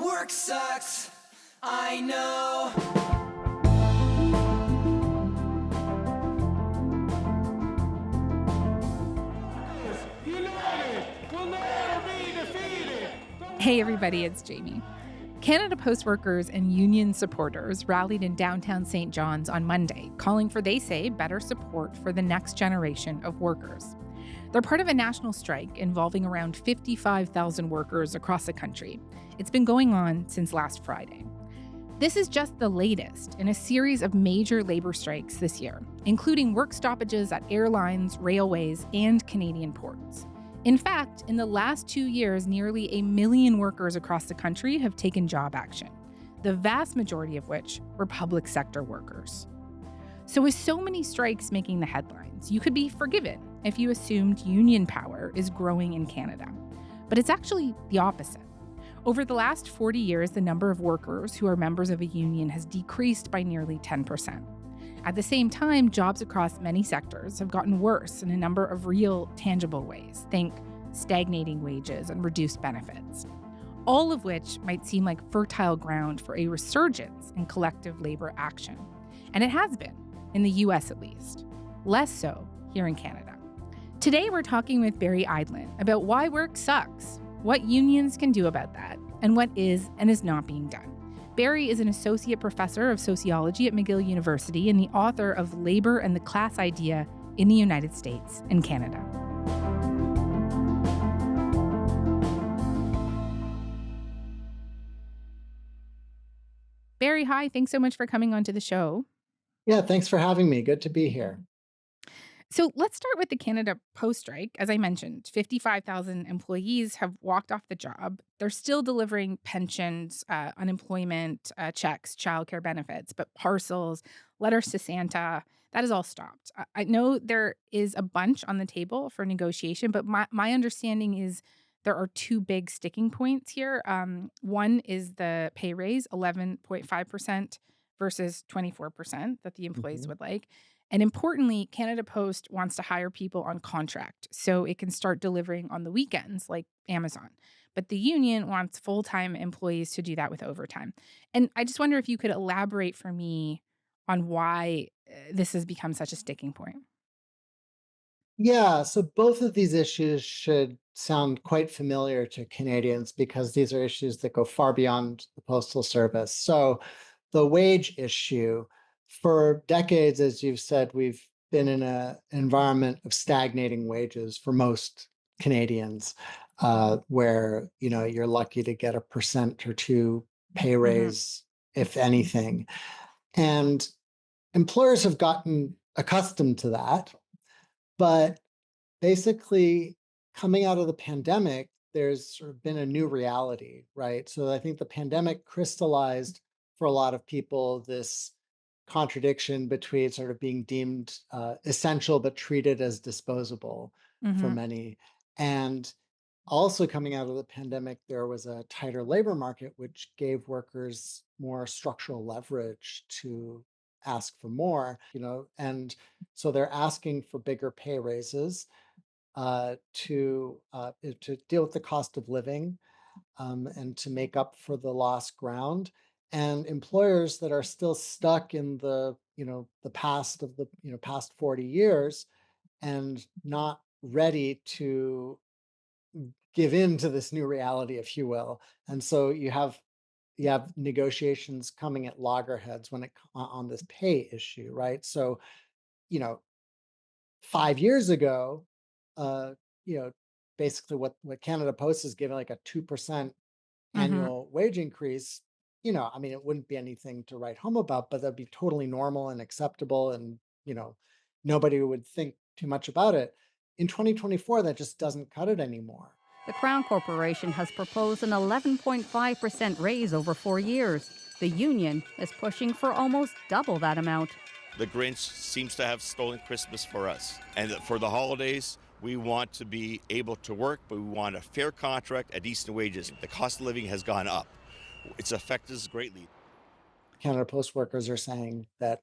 Work sucks, I know. United will never be defeated. Hey everybody, it's Jamie. Canada Post workers and union supporters rallied in downtown St. John's on Monday, calling for, they say, better support for the next generation of workers. They're part of a national strike involving around 55,000 workers across the country. It's been going on since last Friday. This is just the latest in a series of major labor strikes this year, including work stoppages at airlines, railways, and Canadian ports. In fact, in the last 2 years, nearly 1 million workers across the country have taken job action, the vast majority of which were public sector workers. So with so many strikes making the headlines, you could be forgiven if you assumed union power is growing in Canada. But it's actually the opposite. Over the last 40 years, the number of workers who are members of a union has decreased by nearly 10%. At the same time, jobs across many sectors have gotten worse in a number of real, tangible ways. Think stagnating wages and reduced benefits. All of which might seem like fertile ground for a resurgence in collective labor action. And it has been, in the US at least. Less so here in Canada. Today, we're talking with Barry Eidlin about why work sucks, what unions can do about that, and what is and is not being done. Barry is an associate professor of sociology at McGill University and the author of Labor and the Class Idea in the United States and Canada. Barry, hi. Thanks so much for coming onto the show. Yeah, thanks for having me. Good to be here. So let's start with the Canada Post strike. As I mentioned, 55,000 employees have walked off the job. They're still delivering pensions, unemployment checks, childcare benefits, but parcels, letters to Santa, that has all stopped. I know there is a bunch on the table for negotiation, but my understanding is there are two big sticking points here. One is the pay raise, 11.5% versus 24% that the employees would like. And importantly, Canada Post wants to hire people on contract so it can start delivering on the weekends like Amazon. But the union wants full-time employees to do that with overtime. And I just wonder if you could elaborate for me on why this has become such a sticking point. Yeah, so both of these issues should sound quite familiar to Canadians because these are issues that go far beyond the Postal Service. So the wage issue, for decades, as you've said, we've been in an environment of stagnating wages for most Canadians, where you're lucky to get 1% or 2 pay raise, if anything. And employers have gotten accustomed to that. But basically, coming out of the pandemic, there's sort of been a new reality, right? So I think the pandemic crystallized for a lot of people this contradiction between sort of being deemed essential but treated as disposable for many. And also coming out of the pandemic, there was a tighter labor market, which gave workers more structural leverage to ask for more, and so they're asking for bigger pay raises to deal with the cost of living and to make up for the lost ground. And employers that are still stuck in the past of the past 40 years and not ready to give in to this new reality, if you will. And so you have negotiations coming at loggerheads on this pay issue, right? So, 5 years ago, uh, basically what Canada Post is giving, like a 2% annual wage increase, it wouldn't be anything to write home about, but that'd be totally normal and acceptable, and nobody would think too much about it. In 2024, that just doesn't cut it anymore. The Crown Corporation has proposed an 11.5% raise over 4 years. The union is pushing for almost double that amount. The Grinch seems to have stolen Christmas for us. And for the holidays, we want to be able to work, but we want a fair contract at decent wages. The cost of living has gone up. It's affected us greatly. Canada Post workers are saying that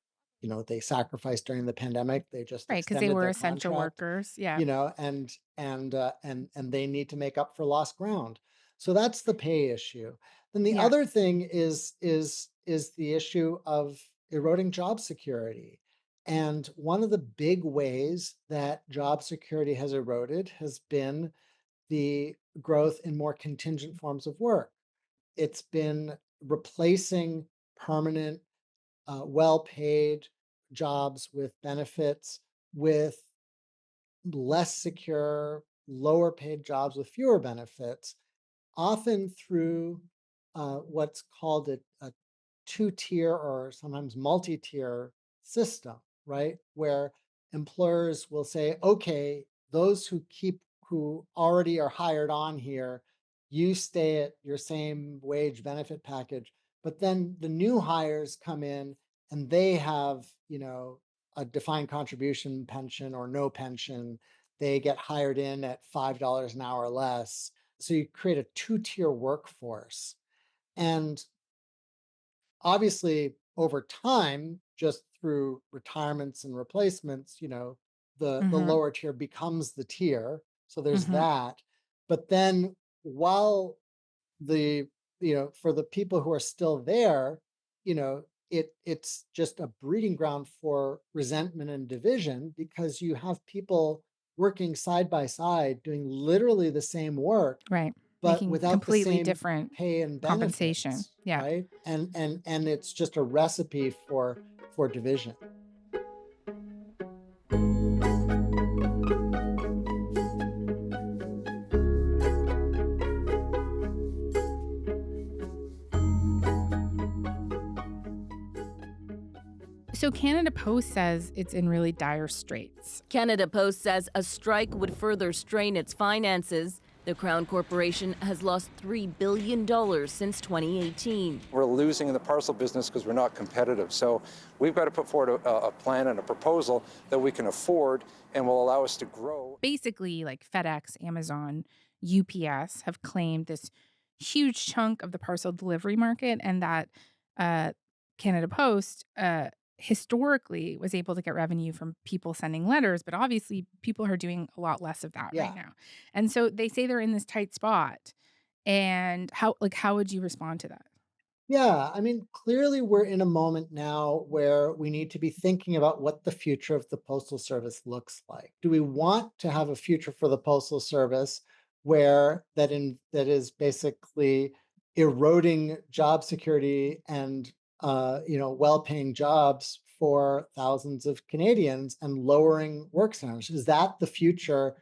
they sacrificed during the pandemic. They just right, because they were essential workers. Yeah. And they need to make up for lost ground. So that's the pay issue. Then the Yeah. other thing is the issue of eroding job security. And one of the big ways that job security has eroded has been the growth in more contingent forms of work. It's been replacing permanent, well-paid jobs with benefits with less secure, lower paid jobs with fewer benefits, often through what's called a two-tier or sometimes multi-tier system, right? Where employers will say, okay, those who already are hired on here, you stay at your same wage benefit package, but then the new hires come in and they have, a defined contribution pension or no pension. They get hired in at $5 an hour less. So you create a two-tier workforce. And obviously, over time, just through retirements and replacements, the lower tier becomes the tier. So there's that. But then while for the people who are still there, it's just a breeding ground for resentment and division, because you have people working side by side doing literally the same work, Right. but Making without completely the same different pay and compensation. benefits, Yeah. right? And it's just a recipe for division. So Canada Post says it's in really dire straits. Canada Post says a strike would further strain its finances. The Crown Corporation has lost $3 billion since 2018. We're losing in the parcel business because we're not competitive. So we've got to put forward a plan and a proposal that we can afford and will allow us to grow. Basically, like FedEx, Amazon, UPS have claimed this huge chunk of the parcel delivery market, and that Canada Post historically was able to get revenue from people sending letters, but obviously people are doing a lot less of that right now. And so they say they're in this tight spot. And how would you respond to that? Yeah, I mean, clearly we're in a moment now where we need to be thinking about what the future of the Postal Service looks like. Do we want to have a future for the Postal Service where that is basically eroding job security and well-paying jobs for thousands of Canadians and lowering work standards? Is that the future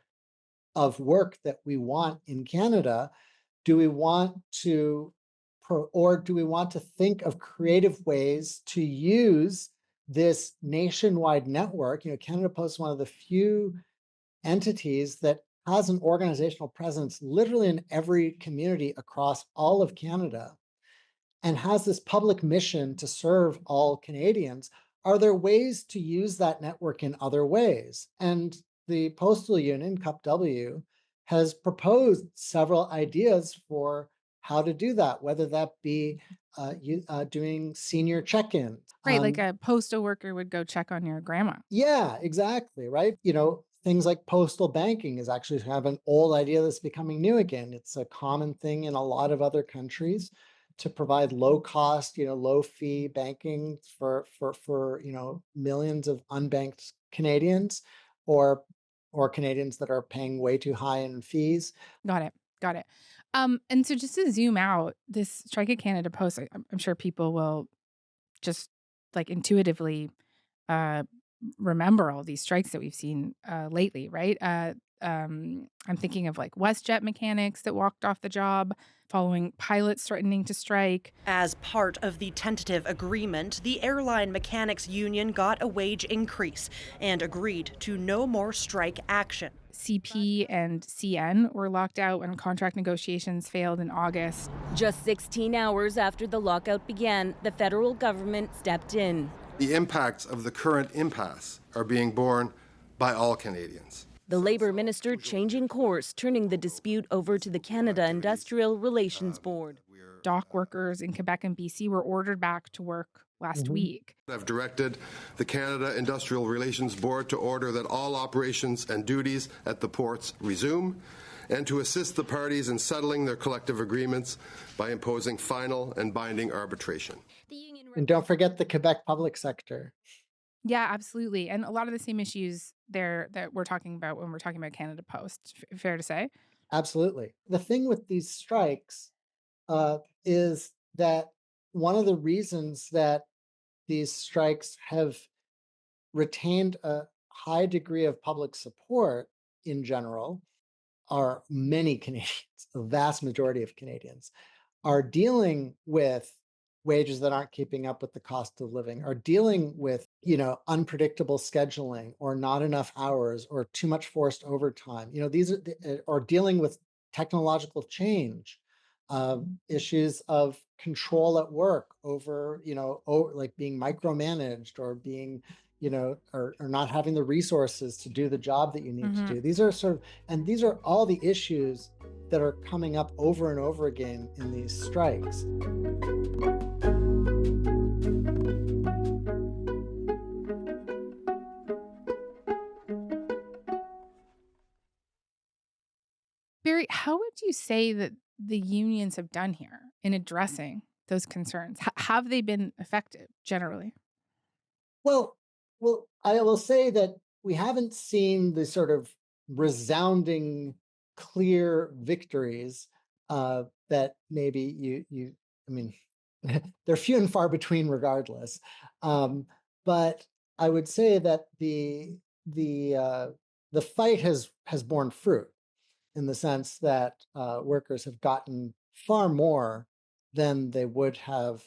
of work that we want in Canada? Do we want to think of creative ways to use this nationwide network? Canada Post is one of the few entities that has an organizational presence literally in every community across all of Canada and has this public mission to serve all Canadians. Are there ways to use that network in other ways? And the Postal Union, CUPW, has proposed several ideas for how to do that, whether that be doing senior check-ins. Right, like a postal worker would go check on your grandma. Yeah, exactly, right? Things like postal banking is actually kind of an old idea that's becoming new again. It's a common thing in a lot of other countries to provide low cost, low fee banking for millions of unbanked Canadians or Canadians that are paying way too high in fees. Got it. And so just to zoom out, this strike at Canada Post, I'm sure people will just like intuitively remember all these strikes that we've seen lately, right? I'm thinking of like WestJet mechanics that walked off the job following pilots threatening to strike. As part of the tentative agreement, the Airline Mechanics Union got a wage increase and agreed to no more strike action. CP and CN were locked out when contract negotiations failed in August. Just 16 hours after the lockout began, the federal government stepped in. The impacts of the current impasse are being borne by all Canadians. The Labour Minister changing course, turning the dispute over to the Canada Industrial Relations Board. Dock workers in Quebec and BC were ordered back to work last week. I've directed the Canada Industrial Relations Board to order that all operations and duties at the ports resume and to assist the parties in settling their collective agreements by imposing final and binding arbitration. And don't forget the Quebec public sector. Yeah, absolutely. And a lot of the same issues there that we're talking about when we're talking about Canada Post. Fair to say? Absolutely. The thing with these strikes is that one of the reasons that these strikes have retained a high degree of public support in general are many Canadians, a vast majority of Canadians, are dealing with wages that aren't keeping up with the cost of living, are dealing with, unpredictable scheduling or not enough hours or too much forced overtime. These are dealing with technological change, issues of control at work over, like being micromanaged or being, or not having the resources to do the job that you need to do. These are all the issues that are coming up over and over again in these strikes. Barry, how would you say that the unions have done here in addressing those concerns? Have they been effective generally? Well, I will say that we haven't seen the sort of resounding, clear victories that maybe they're few and far between regardless. But I would say that the fight has borne fruit in the sense that workers have gotten far more than they would have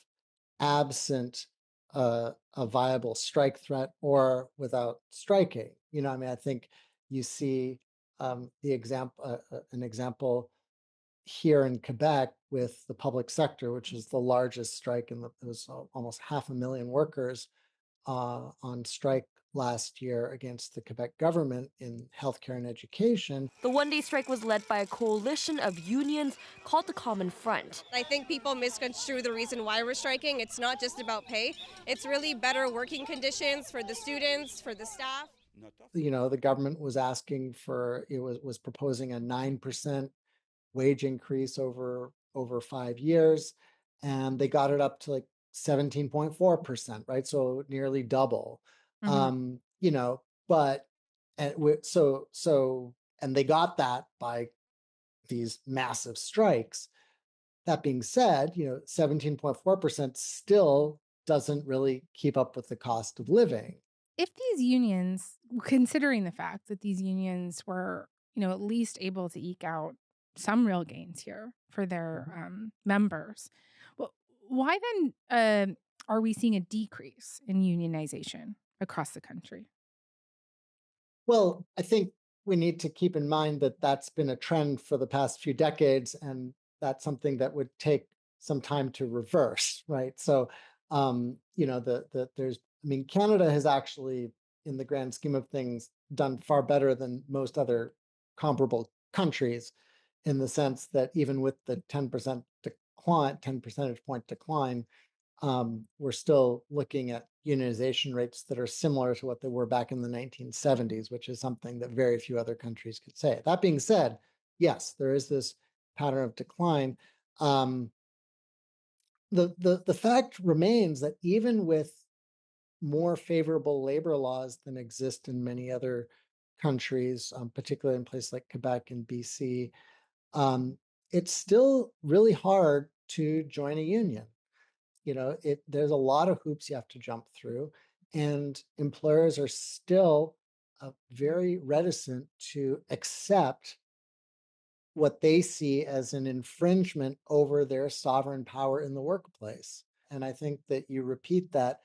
absent a viable strike threat or without striking. I think you see an example here in Quebec with the public sector, which is the largest strike, and it was almost 500,000 workers on strike last year against the Quebec government in healthcare and education. The one-day strike was led by a coalition of unions called the Common Front. I think people misconstrue the reason why we're striking. It's not just about pay. It's really better working conditions for the students, for the staff. The government was asking for, was proposing a 9% wage increase over 5 years, and they got it up to like 17.4%, right? So nearly double. But and they got that by these massive strikes. That being said, 17.4% still doesn't really keep up with the cost of living. If these unions, considering the fact that these unions were, at least able to eke out some real gains here for their members, well, why then are we seeing a decrease in unionization across the country? Well, I think we need to keep in mind that that's been a trend for the past few decades, and that's something that would take some time to reverse, right? So, Canada has actually, in the grand scheme of things, done far better than most other comparable countries, in the sense that even with the 10 percentage point decline, we're still looking at unionization rates that are similar to what they were back in the 1970s, which is something that very few other countries could say. That being said, yes, there is this pattern of decline. The fact remains that even with more favorable labor laws than exist in many other countries, particularly in places like Quebec and BC, it's still really hard to join a union. There's a lot of hoops you have to jump through, and employers are still very reticent to accept what they see as an infringement over their sovereign power in the workplace. And I think that you repeat that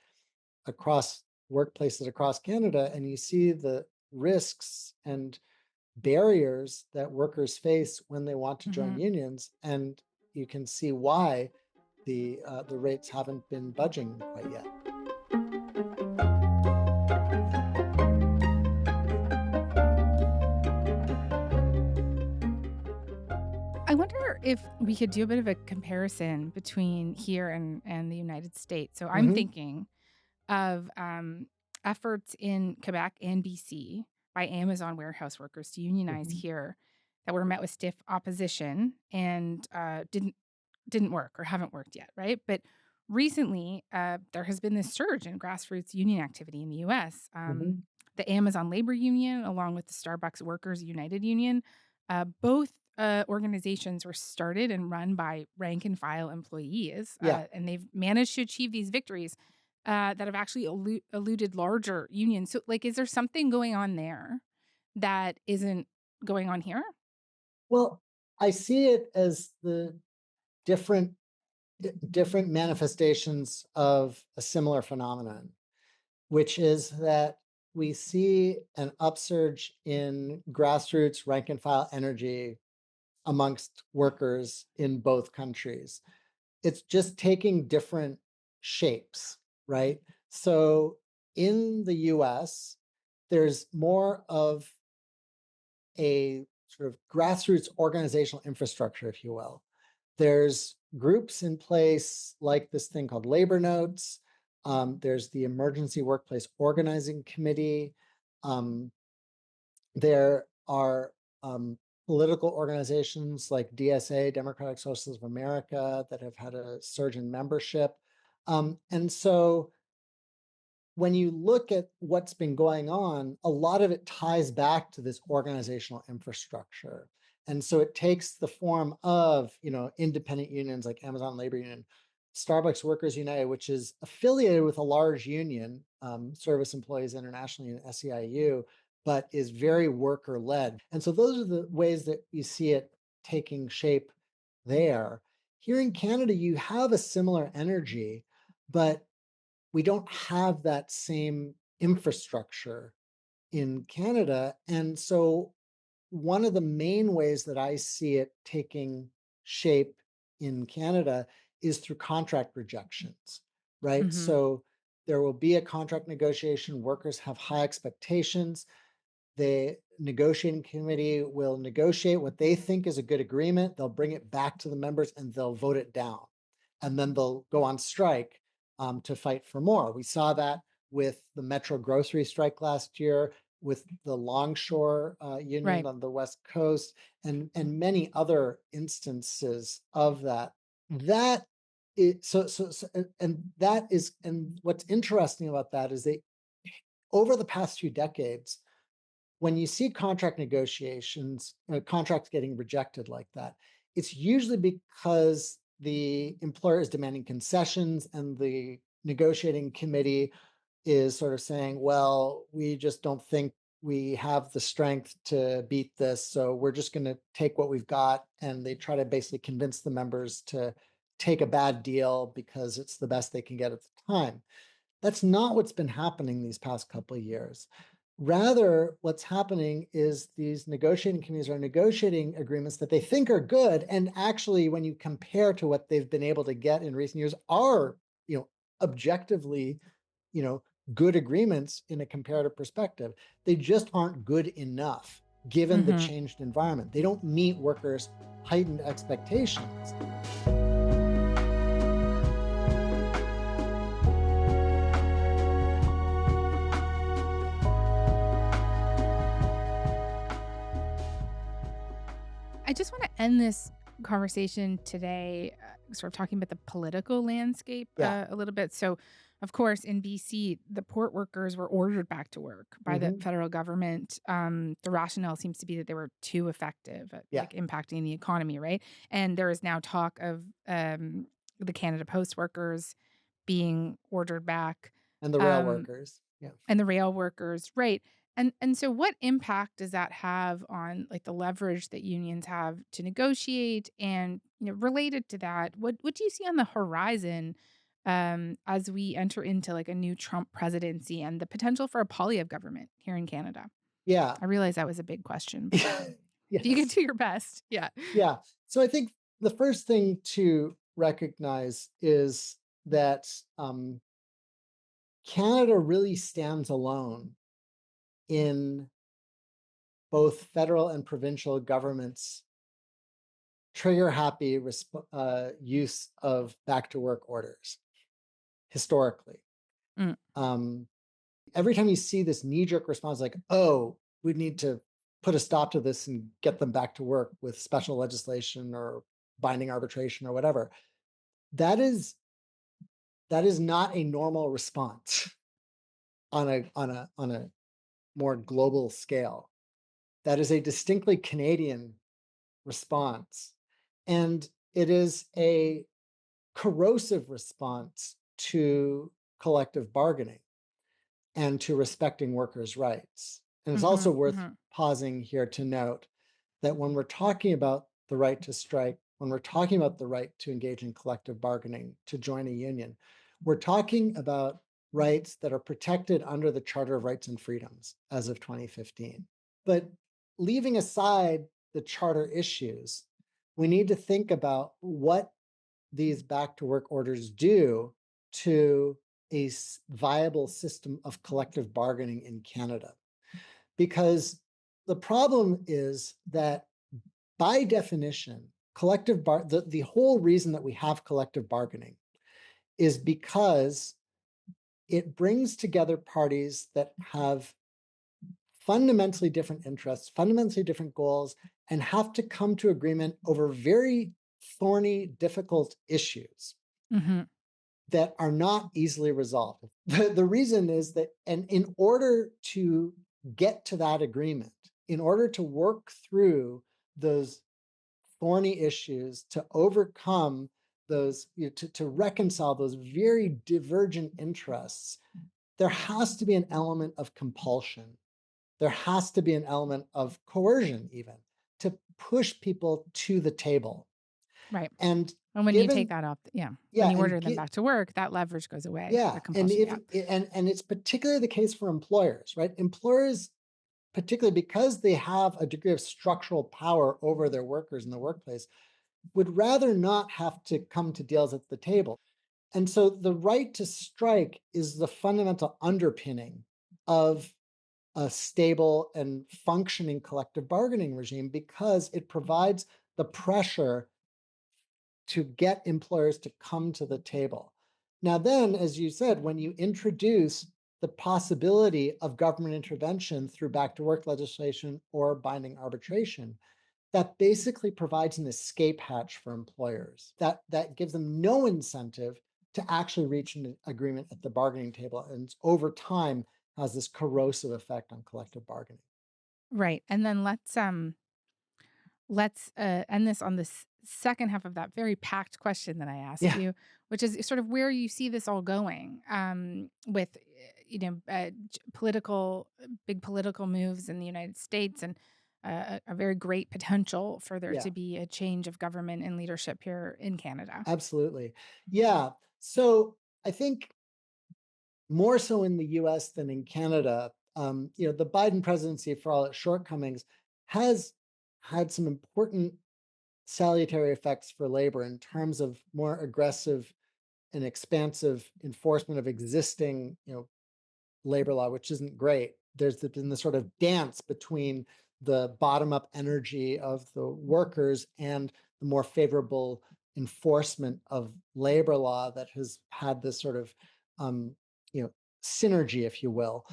across workplaces across Canada, and you see the risks and barriers that workers face when they want to join unions, and you can see why the rates haven't been budging quite yet. I wonder if we could do a bit of a comparison between here and the United States. So I'm thinking of efforts in Quebec and BC by Amazon warehouse workers to unionize here that were met with stiff opposition and didn't work or haven't worked yet, right? But recently, there has been this surge in grassroots union activity in the U.S. The Amazon Labor Union, along with the Starbucks Workers United Union, both organizations were started and run by rank and file employees, and they've managed to achieve these victories that have actually eluded larger unions. So, like, is there something going on there that isn't going on here? Well, I see it as the different manifestations of a similar phenomenon, which is that we see an upsurge in grassroots rank and file energy amongst workers in both countries. It's just taking different shapes, right? So in the US, there's more of a sort of grassroots organizational infrastructure, if you will. There's groups in place like this thing called Labor Notes. There's the Emergency Workplace Organizing Committee. There are political organizations like DSA, Democratic Socialists of America, that have had a surge in membership. And so when you look at what's been going on, a lot of it ties back to this organizational infrastructure. And so it takes the form of, independent unions like Amazon Labor Union, Starbucks Workers United, which is affiliated with a large union, Service Employees International Union, SEIU, but is very worker-led. And so those are the ways that you see it taking shape there. Here in Canada, you have a similar energy, but we don't have that same infrastructure in Canada. And so one of the main ways that I see it taking shape in Canada is through contract rejections, right? So there will be a contract negotiation. Workers have high expectations. The negotiating committee will negotiate what they think is a good agreement. They'll bring it back to the members and they'll vote it down. And then they'll go on strike to fight for more. We saw that with the Metro grocery strike last year, with the Longshore Union on the West Coast, and many other instances of that. And what's interesting about that is that over the past few decades, when you see contract negotiations, contracts getting rejected like that, it's usually because the employer is demanding concessions and the negotiating committee is sort of saying, well, we just don't think we have the strength to beat this, so we're just going to take what we've got. And they try to basically convince the members to take a bad deal because it's the best they can get at the time. That's not what's been happening these past couple of years. Rather, what's happening is these negotiating committees are negotiating agreements that they think are good, and actually, when you compare to what they've been able to get in recent years, are objectively, good agreements in a comparative perspective. They just aren't good enough given the changed environment. They don't meet workers' heightened expectations. I just want to end this conversation today sort of talking about the political landscape a little bit. So, of course, in BC, the port workers were ordered back to work by the federal government. The rationale seems to be that they were too effective at impacting the economy, right? And there is now talk of the Canada Post workers being ordered back. And the rail workers. And the rail workers, right. And so what impact does that have on like the leverage that unions have to negotiate? And, related to that, what do you see on the horizon as we enter into like a new Trump presidency and the potential for a Poilievre government here in Canada? Yeah. I realize that was a big question. But if you can do your best. Yeah. Yeah. So I think the first thing to recognize is that Canada really stands alone in both federal and provincial governments' trigger-happy use of back-to-work orders, historically. Every time you see this knee-jerk response like, oh, we need to put a stop to this and get them back to work with special legislation or binding arbitration or whatever. That is not a normal response on a more global scale. That is a distinctly Canadian response. And it is a corrosive response to collective bargaining and to respecting workers' rights. And it's also worth pausing here to note that when we're talking about the right to strike, when we're talking about the right to engage in collective bargaining, to join a union, we're talking about rights that are protected under the Charter of Rights and Freedoms as of 2015. But leaving aside the charter issues, we need to think about what these back to work orders do to a viable system of collective bargaining in Canada. Because the problem is that by definition, the whole reason that we have collective bargaining is because it brings together parties that have fundamentally different interests, fundamentally different goals, and have to come to agreement over very thorny, difficult issues that are not easily resolved. The reason is that, and in order to get to that agreement, in order to work through those thorny issues, to overcome those, to reconcile those very divergent interests, there has to be an element of compulsion. There has to be an element of coercion, even, to push people to the table. Right. And when you take that off, when you order them back to work, that leverage goes away. Yeah, and it's particularly the case for employers, right? Employers, particularly because they have a degree of structural power over their workers in the workplace, would rather not have to come to deals at the table. And so the right to strike is the fundamental underpinning of a stable and functioning collective bargaining regime, because it provides the pressure to get employers to come to the table. Now then, as you said, when you introduce the possibility of government intervention through back to work legislation or binding arbitration, that basically provides an escape hatch for employers. That gives them no incentive to actually reach an agreement at the bargaining table, and over time has this corrosive effect on collective bargaining. Right. And then let's end this on the second half of that very packed question that I asked you, which is sort of where you see this all going, with big political moves in the United States, and a very great potential for there to be a change of government and leadership here in Canada. Absolutely. Yeah. So I think more so in the US than in Canada, the Biden presidency, for all its shortcomings, has had some important salutary effects for labor in terms of more aggressive and expansive enforcement of existing, labor law, which isn't great. There's been the sort of dance between the bottom-up energy of the workers and the more favorable enforcement of labor law that has had this sort of, synergy, if you will.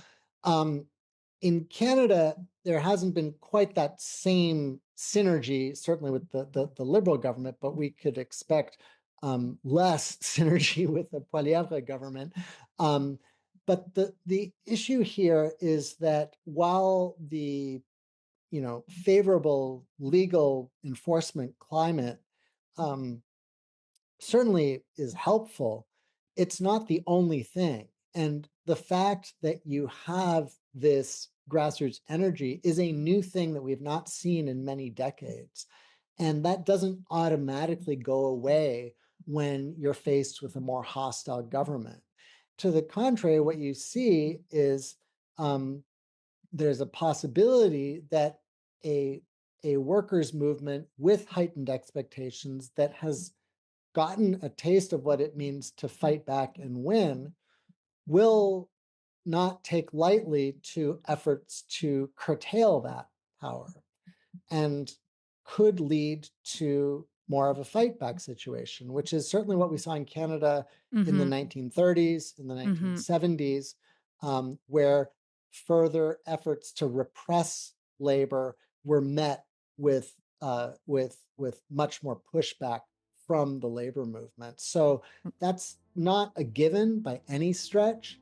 In Canada, there hasn't been quite that same synergy, certainly with the Liberal government, but we could expect less synergy with the Poilievre government. But the issue here is that while the favorable legal enforcement climate certainly is helpful, it's not the only thing. And the fact that you have this grassroots energy is a new thing that we've not seen in many decades. And that doesn't automatically go away when you're faced with a more hostile government. To the contrary, what you see is there's a possibility that a workers' movement with heightened expectations that has gotten a taste of what it means to fight back and win will not take lightly to efforts to curtail that power, and could lead to more of a fight back situation, which is certainly what we saw in Canada in the 1930s, in the 1970s, where further efforts to repress labor were met with much more pushback from the labor movement. So that's not a given by any stretch,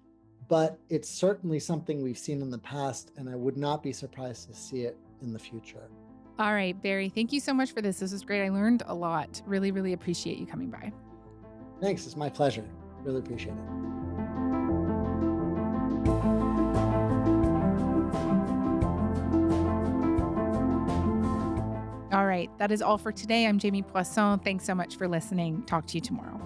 but it's certainly something we've seen in the past, and I would not be surprised to see it in the future. All right, Barry, thank you so much for this. This was great. I learned a lot. Really, really appreciate you coming by. Thanks. It's my pleasure. Really appreciate it. All right, that is all for today. I'm Jamie Poisson. Thanks so much for listening. Talk to you tomorrow.